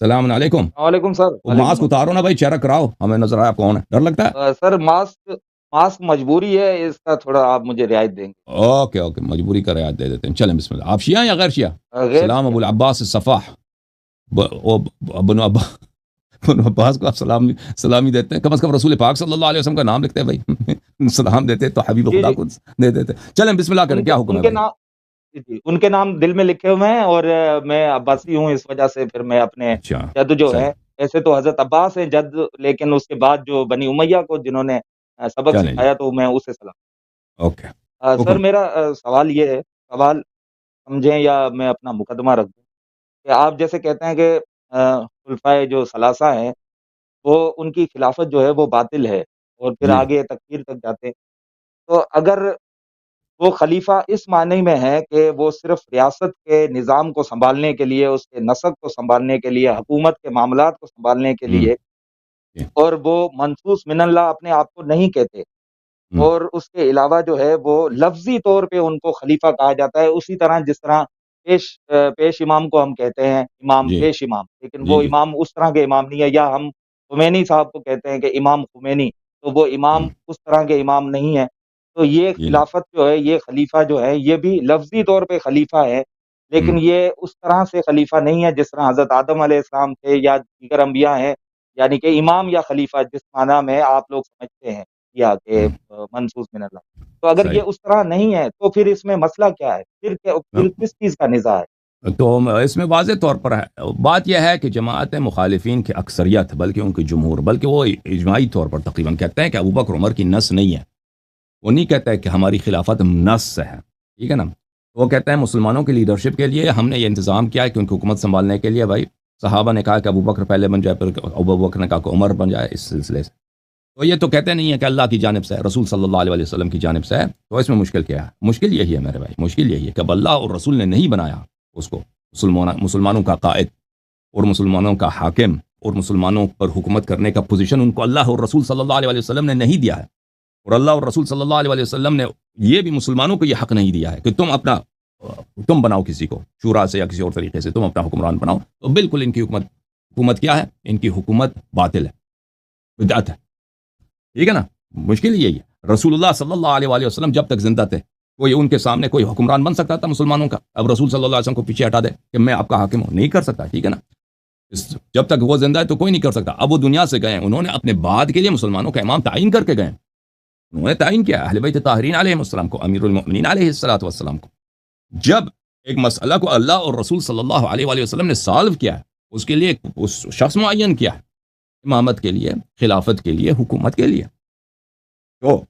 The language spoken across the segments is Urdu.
السلام علیکم. وعلیکم سر، وہ وعلیکم ماسک اتارو نا بھائی، چہرہ کراؤ، ہمیں نظر آیا کون ہے. ڈر لگتا ہے؟ سر ماسک مجبوری ہے، اس کا تھوڑا آپ مجھے رعایت دیں گے؟ اوکے اوکے، مجبوری کا رعایت دے دیتے ہیں. چلیں بسم اللہ. آپ شیعہ ہیں یا غیر شیعہ؟ غیر سلام ابو شیعہ۔ العباس الصفاح. بنو عباس کو آپ سلامی دیتے ہیں. کم از کم رسول پاک صلی اللہ علیہ وسلم کا نام لکھتے ہیں بھائی. سلام دیتے تو حبیب جی خدا جی، کو دے دیتے. چلیں بسم اللہ کریں. ان کے کیا حکم ان ہے کے بھائی؟ نام جی جی، ان کے نام دل میں لکھے ہوئے ہیں، اور میں عباسی ہوں، اس وجہ سے پھر میں اپنے اچھا جد جو صحیح. ہے، ایسے تو حضرت عباس ہیں جد، لیکن اس کے بعد جو بنی امیہ کو جنہوں نے سبق چلیں جی. سکھایا تو میں اسے سلام۔ اوکے. سر حکم. میرا سوال یہ ہے، سوال سمجھیں یا میں اپنا مقدمہ رکھ دوں، کہ آپ جیسے کہتے ہیں کہ خلفائے جو ثلاثہ ہیں، وہ ان کی خلافت جو ہے وہ باطل ہے، اور پھر جی آگے تکفیر تک جاتے ہیں، تو اگر وہ خلیفہ اس معنی میں ہے کہ وہ صرف ریاست کے نظام کو سنبھالنے کے لیے، اس کے نسق کو سنبھالنے کے لیے، حکومت کے معاملات کو سنبھالنے کے ہوں لیے، جی. اور وہ منصوص من اللہ اپنے آپ کو نہیں کہتے، ہوں اور اس کے علاوہ جو ہے وہ لفظی طور پہ ان کو خلیفہ کہا جاتا ہے، اسی طرح جس طرح پیش امام کو ہم کہتے ہیں امام، جی پیش امام، لیکن جی وہ جی. امام اس طرح کے امام نہیں ہے، یا ہم خمینی صاحب کو کہتے ہیں کہ امام خمینی، تو وہ امام ہوں اس طرح کے امام نہیں ہے۔ تو یہ جی جی. خلافت جو ہے، یہ خلیفہ جو ہے، یہ بھی لفظی طور پہ خلیفہ ہے، ہوں لیکن یہ اس طرح سے خلیفہ نہیں ہے جس طرح حضرت آدم علیہ السلام تھے یا دیگر انبیاء ہیں، یعنی کہ امام یا خلیفہ جس معنی میں آپ لوگ سمجھتے ہیں، یا کہ ہوں منصوص من اللہ۔ تو اگر صحیح. یہ اس طرح نہیں ہے تو پھر اس میں مسئلہ کیا ہے؟ پھر کس چیز کا نزاع ہے؟ تو اس میں واضح طور پر ہے، بات یہ ہے کہ جماعت مخالفین کی اکثریت، بلکہ ان کی جمہور، بلکہ وہ اجماعی طور پر تقریباً کہتے ہیں کہ ابو بکر عمر کی نس نہیں ہے. وہ نہیں کہتا ہے کہ ہماری خلافت نس سے ہے. ٹھیک ہے نا. وہ کہتے ہیں مسلمانوں کی لیڈرشپ کے لیے ہم نے یہ انتظام کیا ہے کہ ان کی حکومت سنبھالنے کے لیے بھائی صحابہ نے کہا کہ ابو بکر پہلے بن جائے، پھر ابو بکر نے کہا کہ عمر بن جائے. اس سلسلے سے تو یہ تو کہتے نہیں ہے کہ اللہ کی جانب سے ہے، رسول صلی اللہ علیہ وسلم کی جانب سے ہے. تو اس میں مشکل کیا ہے؟ مشکل یہی ہے میرے بھائی، مشکل یہی ہے کہ اب اللہ اور رسول نے نہیں بنایا اس کو مسلمانوں کا قائد اور مسلمانوں کا حاکم اور مسلمانوں پر حکومت کرنے کا پوزیشن ان کو اللہ اور رسول صلی اللہ علیہ وسلم نے نہیں دیا ہے. اور اللہ اور رسول صلی اللہ علیہ وسلم نے یہ بھی مسلمانوں کو یہ حق نہیں دیا ہے کہ تم بناؤ کسی کو شورا سے یا کسی اور طریقے سے، تم اپنا حکمران بناؤ. تو بالکل ان کی حکومت کیا ہے؟ ان کی حکومت باطل ہے، بدعت ہے. ٹھیک ہے نا. مشکل یہی ہے. رسول اللہ صلی اللہ علیہ وآلہ وسلم جب تک زندہ تھے، کوئی ان کے سامنے کوئی حکمران بن سکتا تھا مسلمانوں کا؟ اب رسول صلی اللہ علیہ وسلم کو پیچھے ہٹا دے کہ میں آپ کا حاکم ہوں، نہیں کر سکتا. ٹھیک ہے نا. جب تک وہ زندہ ہے تو کوئی نہیں کر سکتا. اب وہ دنیا سے گئے، انہوں نے اپنے بعد کے لیے مسلمانوں کا امام تعین کر کے گئے. انہوں نے تعین کیا اہل بیت طاہرین علیہ السلام کو، امیر المؤمنین علیہ السلام کو. جب ایک مسئلہ کو اللہ اور رسول صلی اللہ علیہ وآلہ وسلم نے سالو کیا ہے، اس کے لیے اس شخص معین کیا ہے، امامت کے لیے، خلافت کے لیے، حکومت کے لیے. تو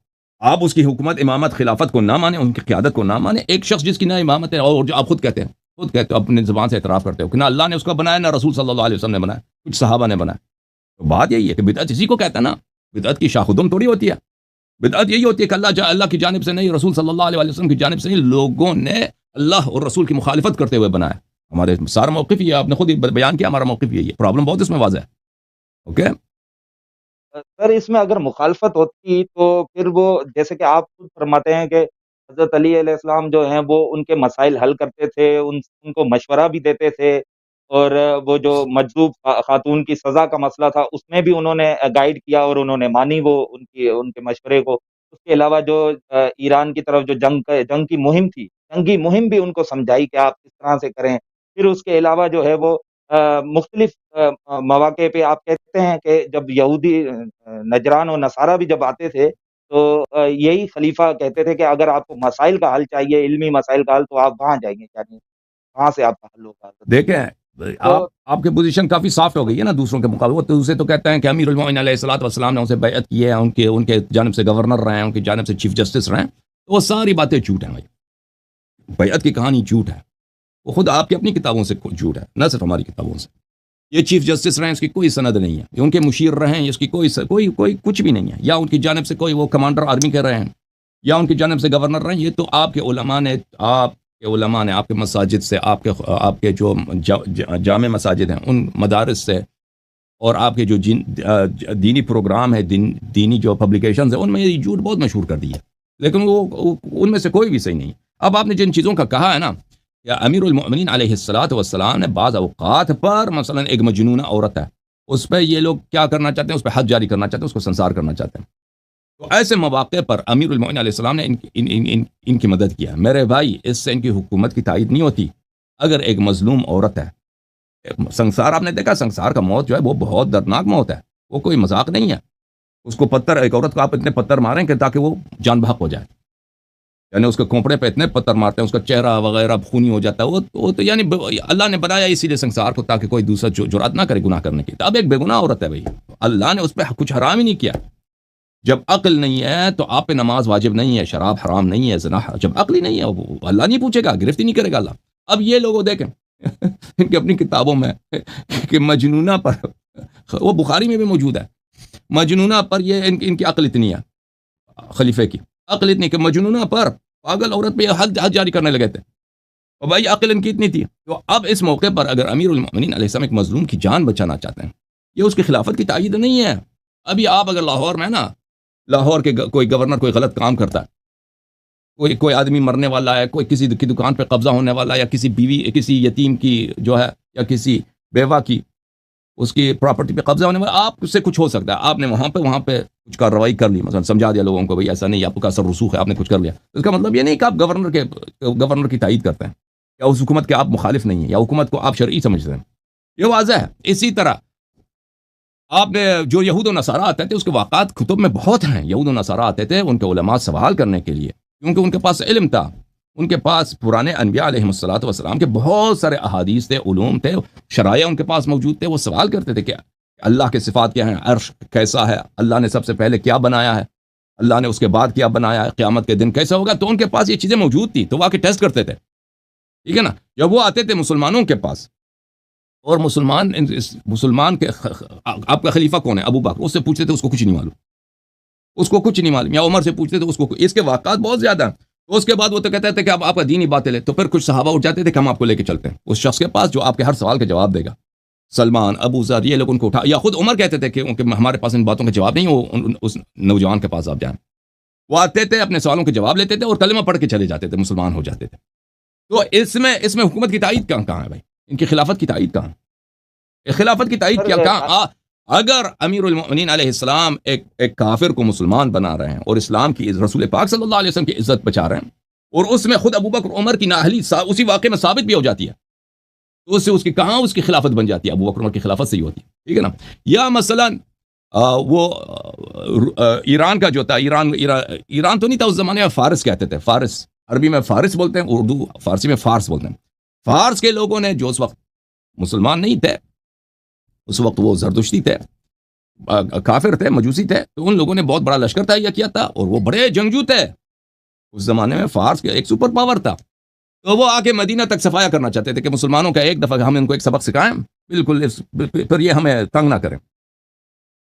آپ اس کی حکومت، امامت، خلافت کو نہ مانیں، ان کی قیادت کو نہ مانیں. ایک شخص جس کی نہ امامت ہے، اور جو آپ خود کہتے ہو اپنے زبان سے اعتراف کرتے ہو کہ نہ اللہ نے اس کو بنایا، نہ رسول صلی اللہ علیہ وسلم نے بنایا، کچھ صحابہ نے بنایا. تو بات یہی ہے کہ بدعت اسی کو کہتا ہے نا. بدعت کی شاخ و دم تھوڑی ہوتی ہے. بدعت یہی ہوتی ہے کہ اللہ کی جانب سے نہیں، رسول صلی اللہ علیہ وسلم کی جانب سے نہیں، لوگوں نے اللہ اور رسول کی مخالفت کرتے ہوئے بنایا. ہمارے سارا موقف یہ آپ نے خود ہی بیان کیا، ہمارا موقف یہی ہے. پرابلم بہت اس میں واضح ہے. اوکے. سر اس میں اگر مخالفت ہوتی تو پھر وہ جیسے کہ آپ خود فرماتے ہیں کہ حضرت علی علیہ السلام جو ہیں وہ ان کے مسائل حل کرتے تھے، ان کو مشورہ بھی دیتے تھے، اور وہ جو مجذوب خاتون کی سزا کا مسئلہ تھا اس میں بھی انہوں نے گائیڈ کیا، اور انہوں نے مانی وہ ان کے مشورے کو. اس کے علاوہ جو ایران کی طرف جو جنگ کی مہم تھی، جنگی مہم بھی ان کو سمجھائی کہ آپ کس طرح سے کریں. پھر اس کے علاوہ جو ہے وہ مختلف مواقع پہ آپ کہتے ہیں کہ جب یہودی نجران اور نصارہ بھی جب آتے تھے تو یہی خلیفہ کہتے تھے کہ اگر آپ کو مسائل کا حل چاہیے، علمی مسائل کا حل، تو آپ وہاں جائیں گے، یعنی وہاں سے آپ کا حل ہوگا. دیکھیں تو آپ کی پوزیشن کافی سافٹ ہو گئی ہے نا دوسروں کے مقابلے. وہ دوسرے تو کہتے ہیں کہ امیر المومنین علیہ الصلوۃ والسلام نے ان سے بیعت کی ہے، ان کے جانب سے گورنر رہے ہیں، ان کی جانب سے چیف جسٹس رہے ہیں. تو وہ ساری باتیں جھوٹ ہیں بھائی. بیعت کی کہانی جھوٹ ہے. وہ خود آپ کی اپنی کتابوں سے جھوٹ ہے، نہ صرف ہماری کتابوں سے. یہ چیف جسٹس رہے ہیں، اس کی کوئی سند نہیں ہے. یہ ان کے مشیر رہے ہیں، اس کی کوئی کچھ بھی نہیں ہے. یا ان کی جانب سے کوئی وہ کمانڈر آرمی کے رہے ہیں، یا ان کی جانب سے گورنر رہے ہیں. یہ تو آپ کے علماء نے آپ کے مساجد سے، آپ کے جو جامع مساجد ہیں ان مدارس سے، اور آپ کے جو دینی پروگرام ہے، دینی جو پبلیکیشنز ہیں، ان میں یہ جھوٹ بہت مشہور کر دی ہے. لیکن وہ ان میں سے کوئی بھی صحیح نہیں. اب آپ نے جن چیزوں کا کہا ہے نا، یا امیر المؤمنین علیہ الصلوۃ والسلام نے بعض اوقات پر مثلا ایک مجنونہ عورت ہے، اس پہ یہ لوگ کیا کرنا چاہتے ہیں، اس پہ حد جاری کرنا چاہتے ہیں، اس کو سنسار کرنا چاہتے ہیں، تو ایسے مواقع پر امیر المؤمنین علیہ السلام نے ان کی مدد کیا۔ میرے بھائی، اس سے ان کی حکومت کی تائید نہیں ہوتی۔ اگر ایک مظلوم عورت ہے، سنسار آپ نے دیکھا، سنسار کا موت جو ہے وہ بہت دردناک موت ہے، وہ کوئی مذاق نہیں ہے۔ اس کو پتھر، ایک عورت کو آپ اتنے پتھر ماریں کہ تاکہ وہ جان بحق ہو جائے، یعنی اس کے کھوپڑے پہ اتنے پتھر مارتے ہیں، اس کا چہرہ وغیرہ خونی ہو جاتا ہے، وہ تو یعنی اللہ نے بنایا اسی لیے سنسار کو تاکہ کوئی دوسرا جرأت نہ کرے گناہ کرنے کی۔ اب ایک بے گناہ عورت ہے بھائی، اللہ نے اس پہ کچھ حرام ہی نہیں کیا۔ جب عقل نہیں ہے تو آپ پہ نماز واجب نہیں ہے، شراب حرام نہیں ہے، زنا، جب عقل ہی نہیں ہے اللہ نہیں پوچھے گا، گرفت ہی نہیں کرے گا اللہ۔ اب یہ لوگوں دیکھیں ان کی اپنی کتابوں میں کہ مجنونہ پر، وہ بخاری میں بھی موجود ہے، مجنونہ پر یہ ان کی عقل اتنی ہے، خلیفے کی عقل اتنی کہ مجنونہ پر، پاگل عورت پہ حد جاری کرنے لگے تھے، اور بھائی عقل ان کی اتنی تھی۔ تو اب اس موقع پر اگر امیر المؤمنین علیہ السلام ایک مظلوم کی جان بچانا چاہتے ہیں، یہ اس کی خلافت کی تائید نہیں ہے۔ ابھی آپ اگر لاہور میں نا، لاہور کے کوئی گورنر کوئی غلط کام کرتا ہے، کوئی آدمی مرنے والا ہے، کوئی کسی کی دکان پہ قبضہ ہونے والا ہے، یا کسی بیوی، کسی یتیم کی جو ہے، یا کسی بیوہ کی، اس کی پراپرٹی پہ قبضہ ہونے والا، آپ سے کچھ ہو سکتا ہے، آپ نے وہاں پہ کچھ کارروائی کر لی، مثلا سمجھا دیا لوگوں کو بھئی ایسا نہیں، آپ کا اثر رسوخ ہے، آپ نے کچھ کر لیا، اس کا مطلب یہ نہیں کہ آپ گورنر کی تائید کرتے ہیں، یا اس حکومت کے آپ مخالف نہیں ہیں، یا حکومت کو آپ شرعی سمجھتے ہیں، یہ واضح ہے۔ اسی طرح آپ نے جو یہود و نصارہ آتے تھے، اس کے واقعات کتب میں بہت ہیں، یہود و نصارہ آتے تھے ان کے علماء سوال کرنے کے لیے، کیونکہ ان کے پاس علم تھا، ان کے پاس پرانے انبیاء علیہ الصلوۃ والسلام کے بہت سارے احادیث تھے، علوم تھے، شرائع ان کے پاس موجود تھے۔ وہ سوال کرتے تھے کہ اللہ کے صفات کیا ہیں، عرش کیسا ہے، اللہ نے سب سے پہلے کیا بنایا ہے، اللہ نے اس کے بعد کیا بنایا ہے، قیامت کے دن کیسا ہوگا۔ تو ان کے پاس یہ چیزیں موجود تھی، تو وہ آ کے ٹیسٹ کرتے تھے، ٹھیک ہے نا۔ جب وہ آتے تھے مسلمانوں کے پاس، اور مسلمان کے آپ کا خلیفہ کون ہے، ابو بکر، اس سے پوچھتے تھے، اس کو کچھ نہیں معلوم، اس کو کچھ نہیں معلوم، یا عمر سے پوچھتے تھے، اس کو، اس کے واقعات بہت زیادہ ہیں۔ تو اس کے بعد وہ تو کہتے تھے کہ اب آپ کا دین ہی باطل ہے، تو پھر کچھ صحابہ اٹھ جاتے تھے کہ ہم آپ کو لے کے چلتے ہیں اس شخص کے پاس جو آپ کے ہر سوال کا جواب دے گا، سلمان، ابو ذر، یہ لوگ ان کو اٹھا، یا خود عمر کہتے تھے کہ ہمارے پاس ان باتوں کا جواب نہیں، وہ اس نوجوان کے پاس آپ جائیں۔ وہ آتے تھے، اپنے سوالوں کے جواب لیتے تھے، اور کلمہ پڑھ کے چلے جاتے تھے، مسلمان ہو جاتے تھے۔ تو اس میں حکومت کی تائید کہاں ہے بھائی، ان کی خلافت کی تائید کہاں ہے؟ خلافت کی تائید کیا کہاں؟ اگر امیر المؤمنین علیہ السلام ایک کافر کو مسلمان بنا رہے ہیں، اور اسلام کی، رسول پاک صلی اللہ علیہ وسلم کی عزت بچا رہے ہیں، اور اس میں خود ابو بکر عمر کی نااہلی اسی واقعے میں ثابت بھی ہو جاتی ہے، تو اس سے اس کی کہاں اس کی خلافت بن جاتی ہے؟ ابو بکر عمر کی خلافت سے ہی ہوتی ہے، ٹھیک ہے نا۔ یا مثلا وہ ایران کا جو تھا، ایران تو نہیں تھا اس زمانے میں، فارس کہتے تھے، فارس، عربی میں فارس بولتے ہیں، اردو فارسی میں فارس بولتے ہیں۔ فارس کے لوگوں نے، جو اس وقت مسلمان نہیں تھے، اس وقت وہ زردشتی تھے، کافر تھے، مجوسی تھے، تو ان لوگوں نے بہت بڑا لشکر تہیہ کیا تھا، اور وہ بڑے جنگجو تھے اس زمانے میں۔ فارس کے ایک سپر پاور تھا، تو وہ آ کے مدینہ تک صفایا کرنا چاہتے تھے کہ مسلمانوں کا ایک دفعہ ہم ان کو ایک سبق سکھائیں، بالکل پھر یہ ہمیں تنگ نہ کریں۔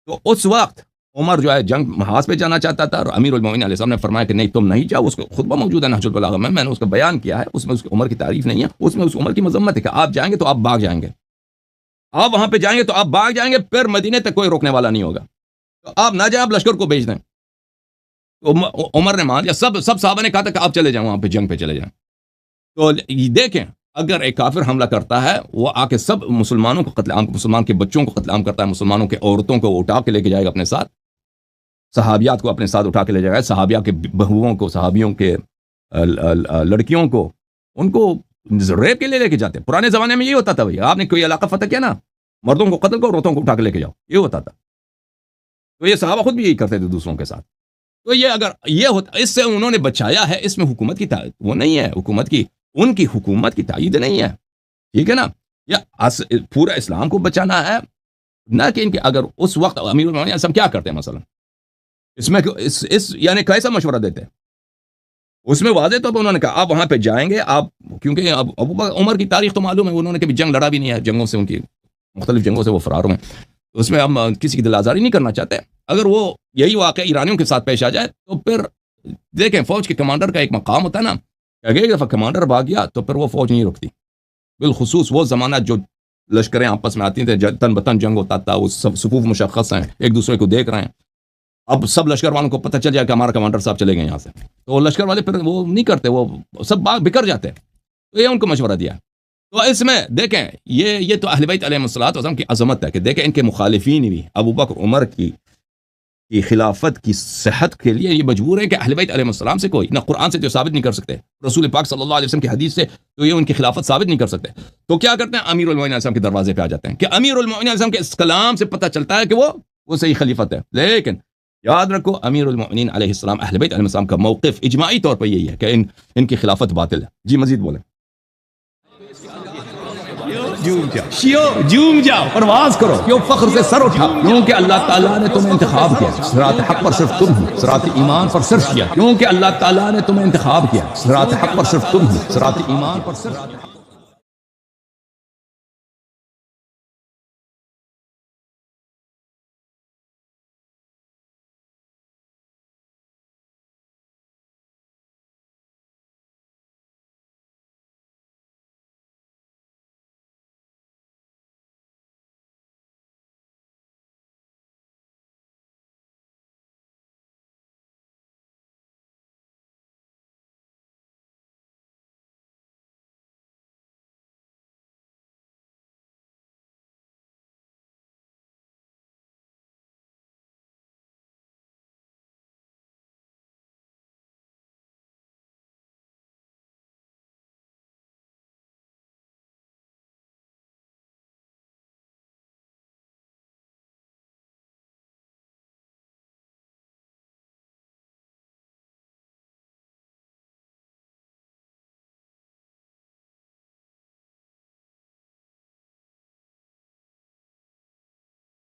تو اس وقت عمر جو ہے جنگ محاذ پہ جانا چاہتا تھا، اور امیر المؤمنین علیہ السلام نے فرمایا کہ نہیں، تم نہیں جاؤ۔ اس کو خطبہ موجود ہے نہج البلاغہ میں نے اس کا بیان کیا ہے، اس میں اس کی عمر کی تعریف نہیں ہے، اس میں اس عمر کی مذمت ہے کہ آپ جائیں گے تو آپ بھاگ جائیں گے، آپ وہاں پہ جائیں گے تو آپ بھاگ جائیں گے، پھر مدینے تک کوئی روکنے والا نہیں ہوگا، تو آپ نہ جائیں، آپ لشکر کو بھیج دیں۔ تو عمر نے مان لیا، سب صحابہ نے کہا تھا کہ آپ چلے جائیں، وہاں پہ جنگ پہ چلے جائیں۔ تو دیکھیں، اگر ایک کافر حملہ کرتا ہے، وہ آ کے سب مسلمانوں کو قتل عام، مسلمان کے بچوں کو قتل عام کرتا ہے، مسلمانوں کے عورتوں کو اٹھا کے لے کے جائے گا اپنے ساتھ، صحابیات کو اپنے ساتھ اٹھا کے لے جائے گا، صحابیہ کے بہوؤں کو، صحابیوں کے لڑکیوں کو، ان کو ریپ کے لے کے جاتے۔ پرانے زمانے میں یہ ہوتا تھا بھائی، آپ نے کوئی علاقہ فتح کیا نا، مردوں کو قتل کرو، عورتوں کو اٹھا کے لے کے جاؤ، یہ ہوتا تھا۔ تو یہ صحابہ خود بھی یہی کرتے تھے دوسروں کے ساتھ۔ تو یہ اگر یہ ہوتا، اس سے انہوں نے بچایا ہے، اس میں حکومت کی وہ نہیں ہے، حکومت کی، ان کی حکومت کی تائید نہیں ہے، ٹھیک ہے نا۔ یا پورا اسلام کو بچانا ہے، نہ کہ ان کے، اگر اس وقت امیر المؤمنین ہم کیا کرتے ہیں مثلا، اس میں یعنی کیسا مشورہ دیتے ہیں؟ اس میں واضح طور پر انہوں نے کہا آپ وہاں پہ جائیں گے، آپ، کیونکہ ابو بکر عمر کی تاریخ تو معلوم ہے، انہوں نے کبھی جنگ لڑا بھی نہیں ہے، جنگوں سے ان کی مختلف جنگوں سے وہ فرار ہوئے، اس میں ہم کسی کی دل آزاری نہیں کرنا چاہتے۔ اگر وہ یہی واقعہ ایرانیوں کے ساتھ پیش آ جائے تو پھر دیکھیں، فوج کے کمانڈر کا ایک مقام ہوتا ہے نا، کہ ایک دفعہ کمانڈر بھاگ گیا تو پھر وہ فوج نہیں رکتی، بالخصوص وہ زمانہ جو لشکریں آپس میں آتی تھے، تن بتن جنگ ہوتا تھا، وہ سب صفوف مشخص ہیں، ایک دوسرے کو دیکھ رہے ہیں، اب سب لشکر والوں کو پتہ چل جائے کہ ہمارا کمانڈر صاحب چلے گئے یہاں سے، تو لشکر والے پھر وہ نہیں کرتے، وہ سب بکر جاتے ہیں، تو یہ ان کو مشورہ دیا. تو اس میں دیکھیں یہ تو اہل بیت علیہ السلام کی عظمت ہے کہ دیکھیں ان کے مخالفین بھی ابو بکر عمر کی خلافت کی صحت کے لیے یہ مجبور ہے کہ اہل بیت علیہ السلام سے کوئی نہ قرآن سے جو ثابت نہیں کر سکتے، رسول پاک صلی اللہ علیہ وسلم کی حدیث سے تو یہ ان کی خلافت ثابت نہیں کر سکتے. تو کیا کرتے ہیں؟ امیر المومنین علیہ السلام کے دروازے پہ آ جاتے ہیں کہ امیر المومنین علیہ السلام کے اس کلام سے پتہ چلتا ہے کہ وہ صحیح خلیفت ہے. لیکن یاد رکھو امیر المومنین علیہ السلام اہل بیت علیہ السلام کا موقف اجماعی طور پر یہی ہے کہ ان کی خلافت باطل ہے. جی مزید بولیں. جوم جاؤ پرواز کرو، کیوں فخر سے سر اٹھا، کیونکہ اللہ تعالیٰ نے تمہیں انتخاب کیا. صراط حق پر صرف تم ہو، صراط ایمان پر صرف کیا، کیونکہ اللہ تعالیٰ نے تمہیں انتخاب کیا. صراط حق پر صرف تم ہو، صراط ایمان پر صرف